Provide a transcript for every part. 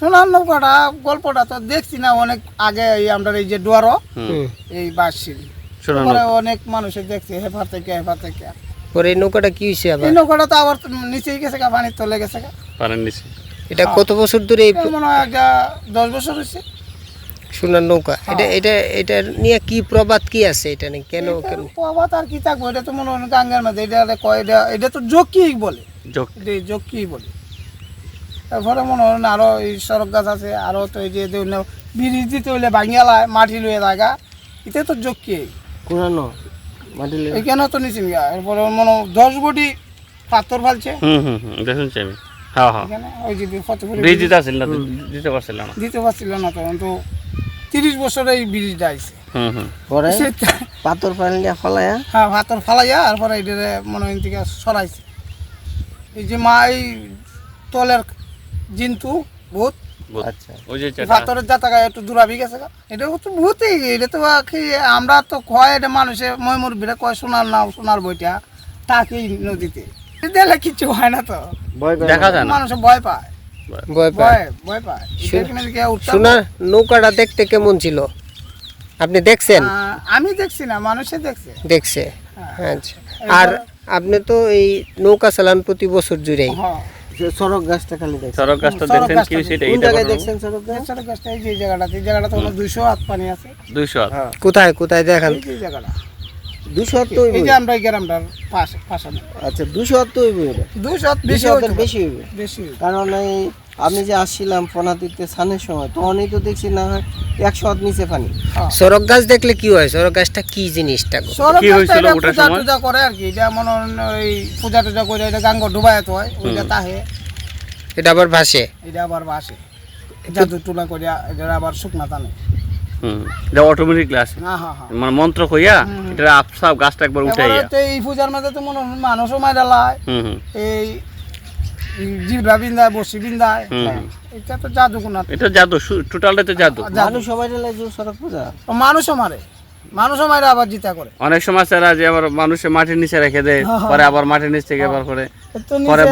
সোনার নৌকাটা গল্পটা তো দেখছি না অনেক আগে, আমরা এই যে ডুয়ারো এই বাসছিল অনেক মানুষের দেখছে হেফার থেকে পরে এই নৌকাটা কি হয়েছে আবার? এই নৌকাটা তো আবার নিচেই গেছে গা, পানির তলে গেছে গা, পানির নিচে। এটা কত বছর ধরে মনে হয় 10 বছর হয়েছে সোনার নৌকা? এটা নিয়ে কি প্রবাদ কি আছে? এটা নিয়ে কেন প্রবাদ আর কি থাকবো, এটা তো মনে হয় গাঙ্গার মধ্যে এটা তো জকি বলে, জকি বলে। তারপরে মনে হয় না আরো এই সড়ক গাছ আছে, আরো তো এই যে ব্রিজ দিতে হইলে ভাঙিয়ালায় মাটি লইয়ে জায়গা, এটা তো জকি পুরানো মাটি এখানে তো নিচিন গা। এরপরে মনে 10 বডি পাথর ফেলছে। এটা শুনছি আমি। হ্যাঁ হ্যাঁ, এখানে ওই যে ব্রিজ দিতে আসছিল না, দিতে পারছিল না, তখন তো 30 বছরে এই ব্রিজটা আইছে। পরে পাথর ফালাইয়া ফলাইয়া, হ্যাঁ পাথর ফালাইয়া তারপরে এটা মনে হয় থেকে সরাইছে। এই যে মা এই তলের জিন্তু ভূত, আচ্ছা ওই যে পাথরের জাতাকা একটু দূরাবি গেছে গা। এটা তো ভূতই, এটা তো আমরা তো কয় এটা মানুষে ময়মুরবিরা কয় সোনার বইটা তাকেই নদীতে দেখলে কিছু হয় না, তো দেখা যায় না, মানুষ ভয় পায়, ভয় পায়। সোনার নৌকাটা দেখতে কেমন ছিল আপনি দেখছেন? আমি দেখছি না, মানুষে দেখছে। আচ্ছা, আর আপনি তো এই নৌকা চালান প্রতি বছর জুড়েই। সড়ক গাছটা খালি দেখছেন? সড়ক গাছটা দেখছেন কি সেটা? কোন জায়গায় দেখছেন সড়ক গাছটা? এই যে জায়গাটা তো 200 হাত পানি আছে। 200 হাত? কোথায় কোথায় দেখান? এই যে জায়গাটা 200 হাত তো এই যে আমরা এই গ্রামটার পাশে। আচ্ছা, 200 হাত তো হইবে, 200 হাত বেশি হইবে। কারণ এই আমি যে আসছিলাম ফোনাতিতে সানের সময়, তো অনেক তো দেখছি না 100 হাত নিচে পানি। সড়ক গাছ দেখলে কি হয়? সড়ক গাছটা কি জিনিসটা? কি হইছিল ওটার সময়? পূজা করে আর কি, এটা মনে ওই পূজা করে এটা গাঙ্গ ডুবায় তো হয়, ওইটা তাহে এটা আবার ভাসে, জাদু টুলা করিয়া এটা আবার শুকনা টানে। এটা অটোমেটিকলি আসে, মানে মন্ত্র কইয়া এটা আপসাপ গাছটা একবার উঠাইয়া। এই পূজার মধ্যে তো মনে মানুষও মাইরা লাই, এই জিবরা বিন্দায়, বসি বিন্দায়, এটা তো জাদু কোনা, এটা জাদু, টোটালটা তো জাদু। মানুষও মাইরা লাই সড়ক পূজা, মানুষও মারে আবার জিতা করে। অনেক সময় তারা যে আবার মানুষের মাটির নিচে রেখে দেয়, পরে আবার মাটির নিচ থেকে আবার করে পরে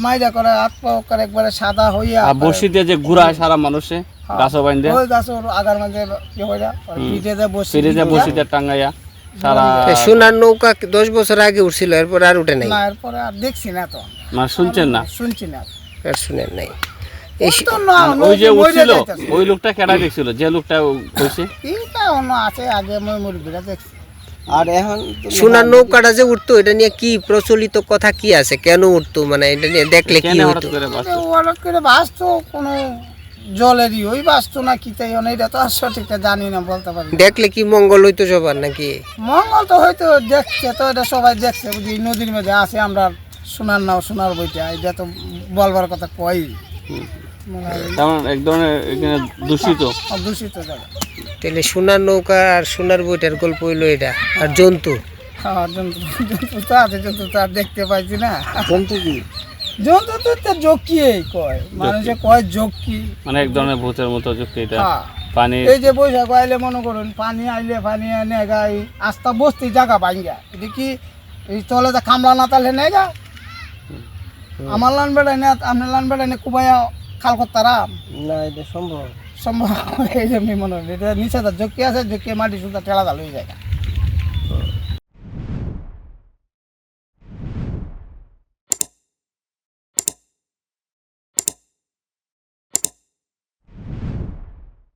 মাইরা করে হাত পা করে একবারে সাদা হইয়া, আর বসি দিয়ে যে ঘুরায় সারা মানুষে গাছও বাইন্ধে, ওই গাছের আগার মধ্যে কি হইরা পিঠেতে বসি দিয়ে টাঙ্গাইয়া সারা। সোনার নৌকা 10 বছর আগে উঠছিল, এরপর আর উঠে নাই? না, এরপর আর দেখছি না, তো মানে শুনছেন না? শুনছি না, আর শুনেন নাই। ওই যে উঠছিল ওই লোকটা কেডা দেখছিল? যে লোকটা কইছে এইটা অন্য আছে, আগে মই মুরবিরা দেখছি। আর এখন সোনার নৌকাটা যে উঠতো, এটা নিয়ে কি প্রচলিত কথা কি আছে? কেন উঠতো, মানে এটা নিয়ে দেখলে কি হতো? হঠাৎ করে বাঁচতো, কোনো জলেরই ওই বাঁচতো না কি তাই, এটা তো আর সঠিকটা জানি না, বলতে পারি। দেখলে কি মঙ্গল হইতো সবার নাকি? মঙ্গল তো হয়তো দেখছে, তো এটা সবাই দেখছে, বুঝি নদীর মধ্যে আছে আমরা সোনার বইটা, এটা তো বলবার কথা কই, তেমন এক ধরনের দূষিত জায়গা। তাহলে সোনার নৌকা আর সোনার বইটার গল্প হইলো এটা। আর জন্তু? হ্যাঁ, জন্তু তো আছে, জন্তু তো আর দেখতে পাইছি না। জন্তু কি? জন্তু তো জকি কয়, মানুষে কয় জকি, মানে এক ধরনের ভূতের মতো জকি। এটা পানি, এই যে বৈশাখ আইলে মনে করুন পানি আইলে, পানি এনে গাই আস্তা বস্তি জায়গা ভাঙ্গা, এটা কি এই তলে যে কামলা না তাহলে নেগা আমার লান বেড়াই না, আপনার লান বেড়াই না কুবাইয়া খাল করতারা না, এটা সম্ভব এই জন্যই মনে হয় এটা নিচে জকি আছে, জকি মাটি সুতা ঠেলা হয়ে যায়।